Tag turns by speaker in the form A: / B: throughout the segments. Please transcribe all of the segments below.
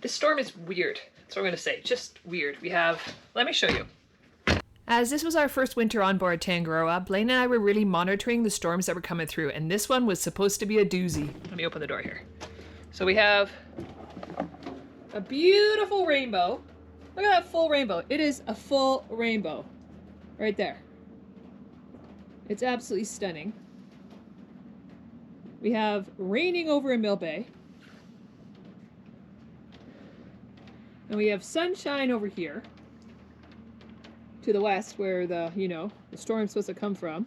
A: This storm is weird. That's what I'm gonna say. Just weird. We have, let me show you. As this was our first winter on board Tangaroa, Blaine and I were really monitoring the storms that were coming through, and this one was supposed to be a doozy. Let me open the door here. So we have a beautiful rainbow. Look at that full rainbow. It is a full rainbow. Right there. It's absolutely stunning. We have raining over in Mill Bay. And we have sunshine over here. To the west where the, you know, the storm's supposed to come from.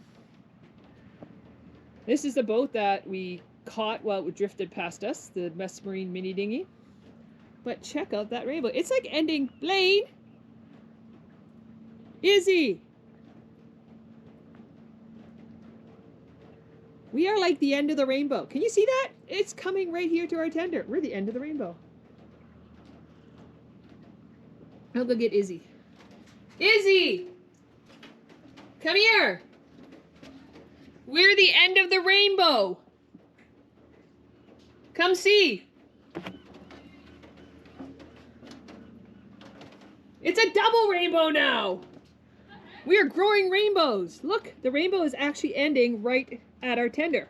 A: This is the boat that we caught while it drifted past us, the Marine mini dinghy. But check out that rainbow. It's like ending. Blaine! Izzie! We are like the end of the rainbow. Can you see that? It's coming right here to our tender. We're the end of the rainbow. I'll go get Izzie. Izzie! Come here! We're the end of the rainbow! Come see! It's a double rainbow now! We are growing rainbows! Look, the rainbow is actually ending right at our tender.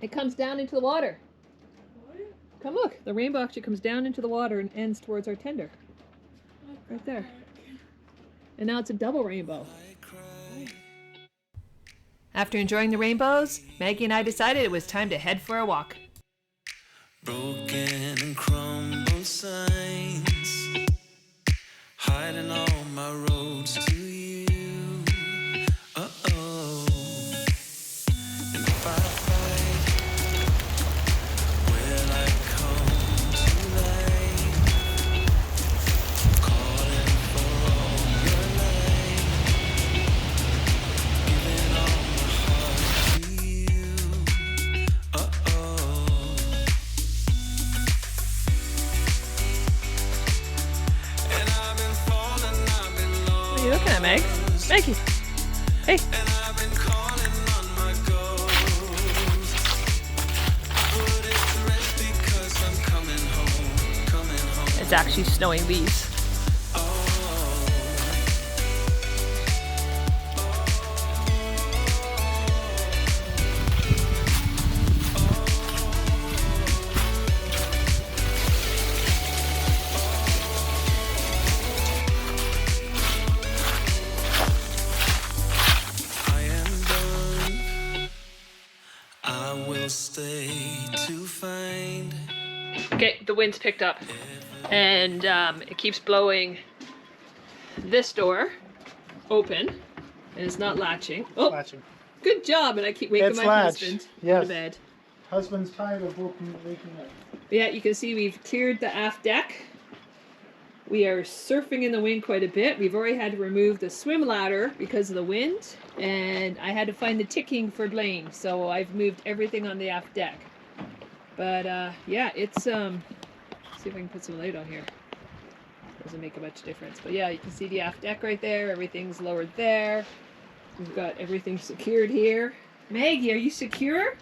A: It comes down into the water. Come look, the rainbow actually comes down into the water and ends towards our tender. Right there. And now it's a double rainbow. After enjoying the rainbows, Maggie and I decided it was time to head for a walk.
B: Broken and crumbled signs, hiding all my roads to you. Uh-oh. And if I fight, will I come to life? Calling for all your light, giving all my heart to you. Uh-oh. And I've been falling, I've been lost.
A: What are you looking at, Meg? Maggie! Hey!
B: And I've been calling on my ghost. Put it to rest because I'm coming home, coming home.
A: It's actually snowing leaves.
B: I am done. I will stay to find.
A: Okay, the wind's picked up. And it keeps blowing this door open. And it's not latching. Oh,
C: Latching.
A: good job. And I keep waking
C: It's
A: my
C: latched,
A: husband out
C: yes.
A: of bed.
C: Husband's tired of waking up.
A: Yeah, you can see we've cleared the aft deck. We are surfing in the wind quite a bit. We've already had to remove the swim ladder because of the wind. And I had to find the ticking for Blaine. So I've moved everything on the aft deck. But yeah, it's... see if I can put some light on here. Doesn't make a much difference. But yeah, you can see the aft deck right there. Everything's lowered there. We've got everything secured here. Maggie, are you secure?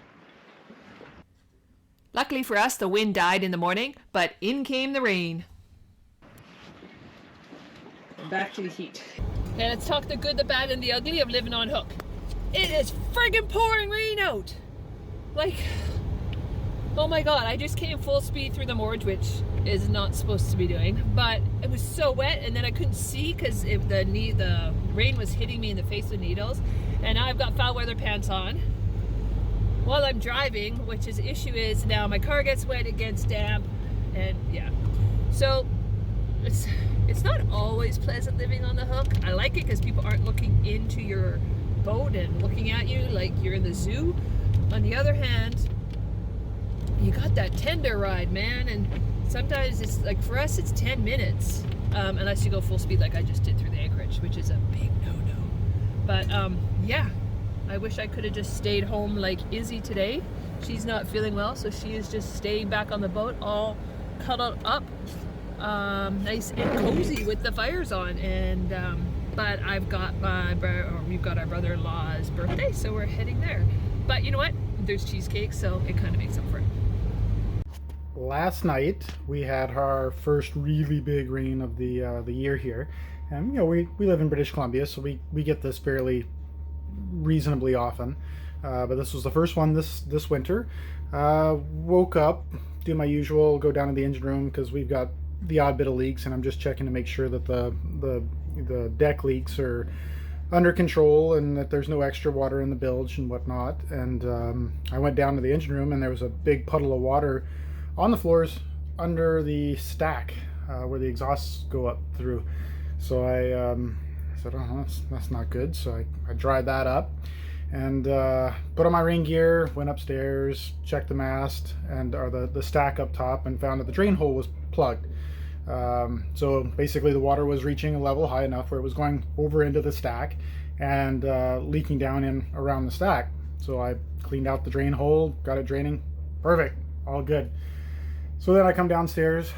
A: Luckily for us, the wind died in the morning, but in came the rain. And back to the heat. And let's talk the good, the bad, and the ugly of living on hook. It is friggin' pouring rain out! Like, oh my god, I just came full speed through the moorage, which is not supposed to be doing, but it was so wet, and then I couldn't see because the rain was hitting me in the face with needles, and now I've got foul weather pants on while I'm driving, which is issue is now my car gets wet, it gets damp, and yeah. So it's not always pleasant living on the hook. I like it because people aren't looking into your boat and looking at you like you're in the zoo. On the other hand, you got that tender ride, man, and sometimes it's like, for us it's 10 minutes unless you go full speed like I just did through the anchorage, which is a big no-no. But yeah, I wish I could have just stayed home like Izzie today. She's not feeling well, so she is just staying back on the boat all cuddled up, nice and cozy with the fires on. And but we've got our brother-in-law's birthday, so we're heading there. But you know what? There's cheesecake, so it kind of makes up for it.
D: last night we had our first really big rain of the year here, and you know we live in British Columbia, so we get this fairly reasonably often. But this was the first one this winter. Woke up, do my usual, go down to the engine room because we've got the odd bit of leaks, and I'm just checking to make sure that the deck leaks are under control and that there's no extra water in the bilge and whatnot. And I went down to the engine room, and there was a big puddle of water on the floors under the stack where the exhausts go up through. So I said, oh, that's not good. So I dried that up and put on my rain gear, went upstairs, checked the mast or the stack up top, and found that the drain hole was plugged. So basically the water was reaching a level high enough where it was going over into the stack and leaking down in around the stack. So I cleaned out the drain hole, got it draining, perfect, all good. So then I come downstairs,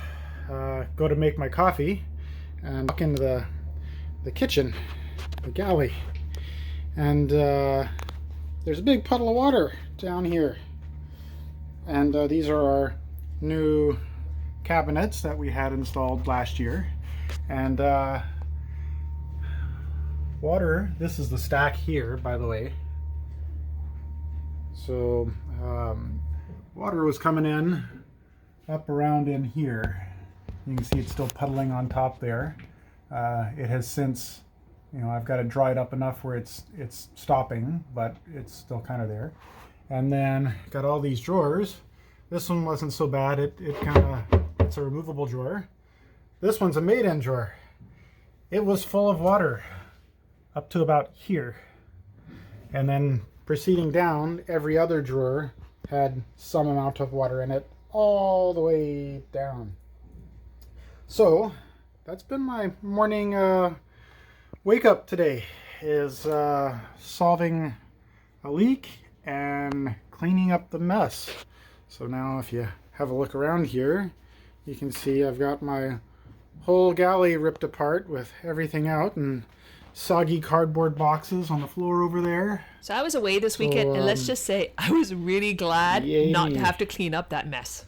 D: go to make my coffee, and walk into the kitchen, the galley, and there's a big puddle of water down here. And these are our new cabinets that we had installed last year. And water, this is the stack here, by the way. So water was coming in up around in here. You can see it's still puddling on top there. It has since, you know, I've got it dried up enough where it's stopping, but it's still kind of there. And then got all these drawers. This one wasn't so bad. It's a removable drawer. This one's a made-in drawer. It was full of water up to about here. And then proceeding down, every other drawer had some amount of water in it all the way down. So that's been my morning wake up today, is solving a leak and cleaning up the mess. So now if you have a look around here, you can see I've got my whole galley ripped apart with everything out and soggy cardboard boxes on the floor over there.
A: So I was away this weekend, and let's just say I was really glad not to have to clean up that mess.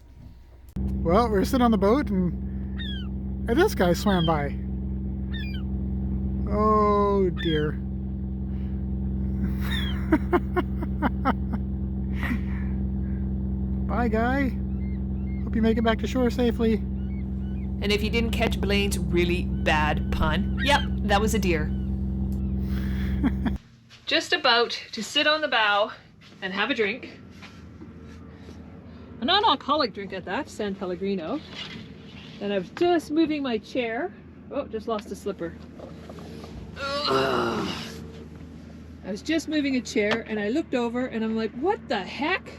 D: Well, we're sitting on the boat, and this guy swam by. Oh dear. Bye, guy. Hope you make it back to shore safely.
A: And if you didn't catch Blaine's really bad pun, yep, that was a deer. Just about to sit on the bow and have a drink. A non-alcoholic drink at that, San Pellegrino. And I was just moving my chair. Oh, just lost a slipper. Ugh. I was just moving a chair and I looked over and I'm like, what the heck?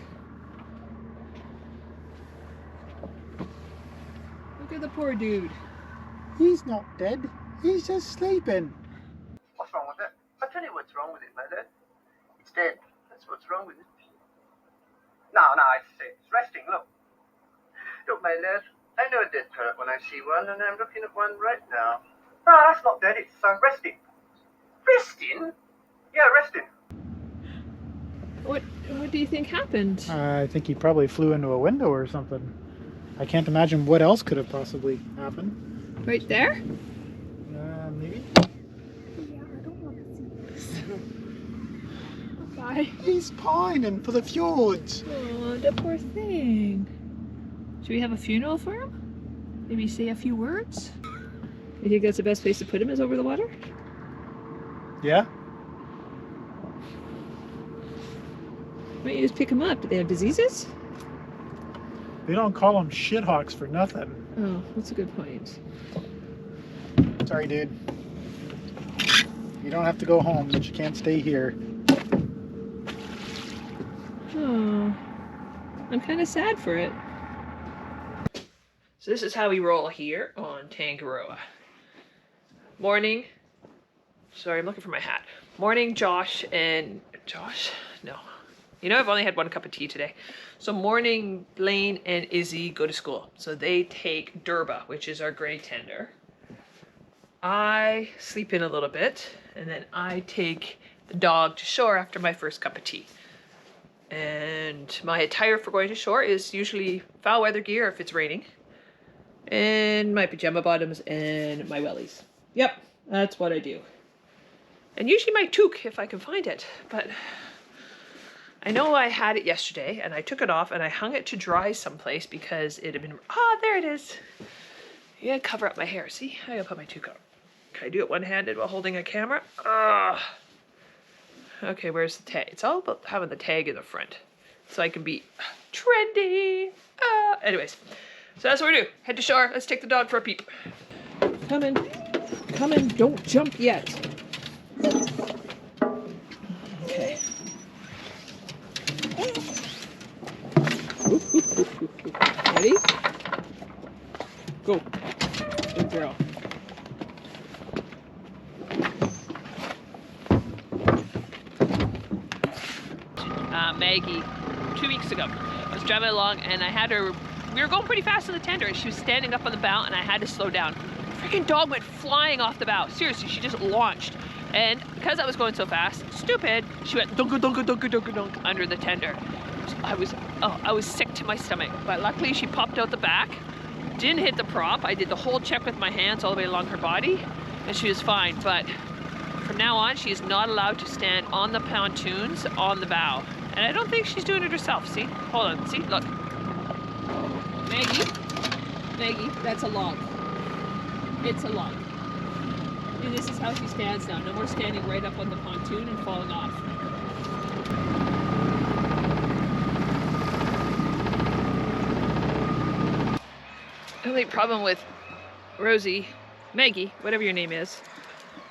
A: Look at the poor dude.
D: He's not dead. He's just sleeping.
E: What's wrong with it? I'll tell you what's wrong with it, my lad. It's dead. That's what's wrong with it. No, I say it's resting. Look, my lad. I know a dead parrot when I see one, and I'm looking at one right now. No, that's not dead. It's resting. Resting? Yeah, resting.
A: What do you think happened?
D: I think he probably flew into a window or something. I can't imagine what else could have possibly happened.
A: Right there?
D: Maybe.
A: Yeah, I don't want to see this. Bye.
D: He's pining for the fjords.
A: Oh, the poor thing. Should we have a funeral for him? Maybe say a few words? You think that's the best place to put him, is over the water?
D: Yeah?
A: Why don't you just pick him up? Do they have diseases?
D: They don't call them shithawks for nothing.
A: Oh, that's a good point.
D: Sorry, dude. You don't have to go home, but you can't stay here.
A: Oh, I'm kind of sad for it. So this is how we roll here on Tangaroa. Morning. Sorry, I'm looking for my hat. Morning, Josh. No. You know, I've only had one cup of tea today. So morning, Blaine and Izzie go to school. So they take Durba, which is our gray tender. I sleep in a little bit, and then I take the dog to shore after my first cup of tea. And my attire for going to shore is usually foul weather gear if it's raining. And my pajama bottoms and my wellies. Yep, that's what I do. And usually my toque if I can find it. But I know I had it yesterday and I took it off and I hung it to dry someplace because it had been, there it is. Yeah, cover up my hair. See, I gotta put my toque on. Can I do it one-handed while holding a camera? Okay, where's the tag? It's all about having the tag in the front so I can be trendy. Anyways, so that's what we do. Head to shore. Let's take the dog for a peep. Come in. Come in. Don't jump yet. Okay. Ready? Go. Good girl. Maggie 2 weeks ago. I was driving along and I had her, we were going pretty fast on the tender and she was standing up on the bow and I had to slow down. Freaking dog went flying off the bow. Seriously, she just launched. And because I was going so fast, stupid, she went dunk, dunk, dunk, dunk, dunk under the tender. I was sick to my stomach, but luckily she popped out the back, didn't hit the prop. I did the whole check with my hands all the way along her body and she was fine. But from now on, she is not allowed to stand on the pontoons on the bow. And I don't think she's doing it herself. See? Hold on. See? Look. Maggie, that's a log. It's a log. And this is how she stands now. No more standing right up on the pontoon and falling off. The only problem with Maggie, whatever your name is.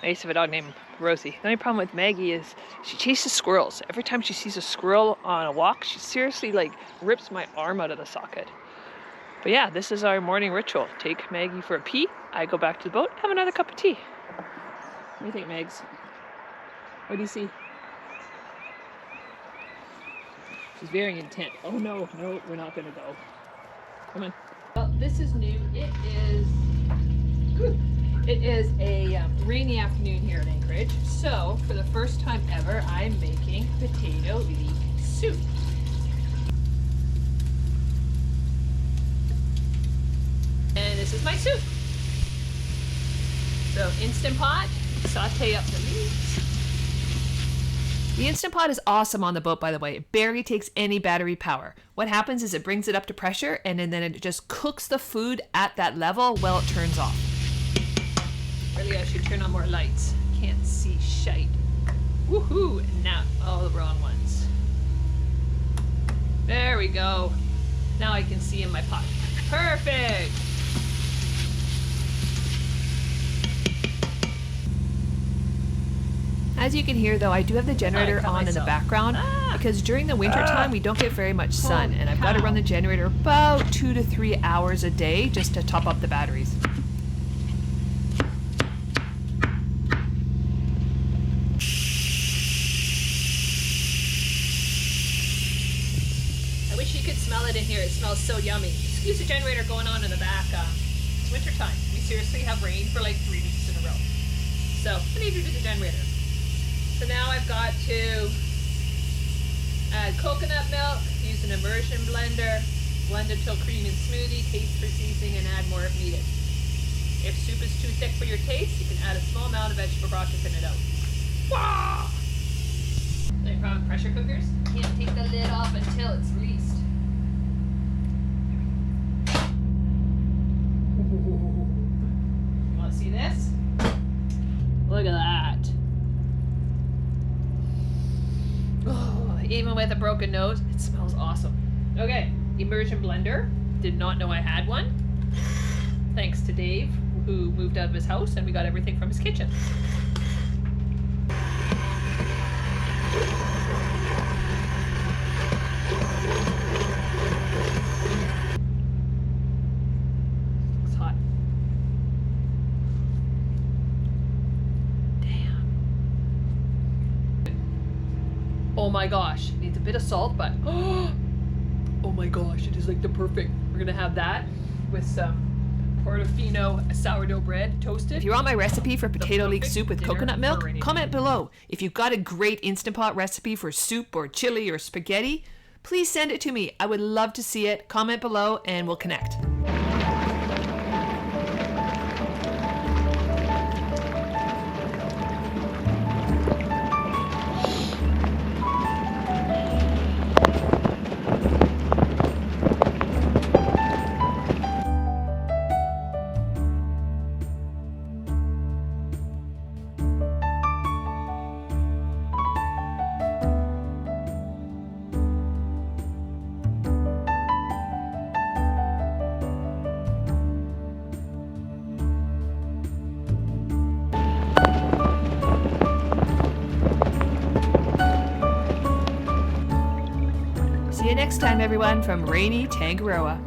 A: I used to have a dog named Rosie. The only problem with Maggie is she chases squirrels. Every time she sees a squirrel on a walk, she seriously like rips my arm out of the socket. But yeah, this is our morning ritual. Take Maggie for a pee. I go back to the boat, have another cup of tea. What do you think, Megs? What do you see? She's very intent. Oh no, we're not gonna go. Come on. Well, this is new. It is a rainy afternoon here in Anchorage. So, for the first time ever, I'm making potato leek soup. And this is my soup. So, Instantpot, saute up the leeks. The Instantpot is awesome on the boat, by the way. It barely takes any battery power. What happens is it brings it up to pressure and then it just cooks the food at that level while it turns off. Really, I should turn on more lights. Can't see shite. Woohoo! And now, the wrong ones. There we go. Now I can see in my pot. Perfect! As you can hear though, I do have the generator on in the background because during the winter time we don't get very much sun and I've got to run the generator about 2 to 3 hours a day just to top up the batteries. I wish you could smell it in here. It smells so yummy. Excuse the generator going on in the back. It's winter time. We seriously have rain for like 3 weeks in a row. So I need to do the generator. So now I've got to add coconut milk, use an immersion blender, blend it till creamy and smoothie, taste for seasoning, and add more if needed. If soup is too thick for your taste, you can add a small amount of vegetable broth to thin it out. Wow! Any problem with pressure cookers? Can't take the lid off until it's released. You want to see this? Look at that. Oh, even with a broken nose, it smells awesome. Okay, immersion blender. Did not know I had one. Thanks to Dave, who moved out of his house, and we got everything from his kitchen. It's hot. Oh my gosh, needs a bit of salt, but oh my gosh, it is like the perfect. We're gonna have that with some Portofino sourdough bread toasted. If you want my recipe for potato leek soup with coconut milk, comment below. If you've got a great Instantpot recipe for soup or chili or spaghetti, please send it to me. I would love to see it. Comment below and we'll connect. See you next time, everyone, from rainy Tangaroa.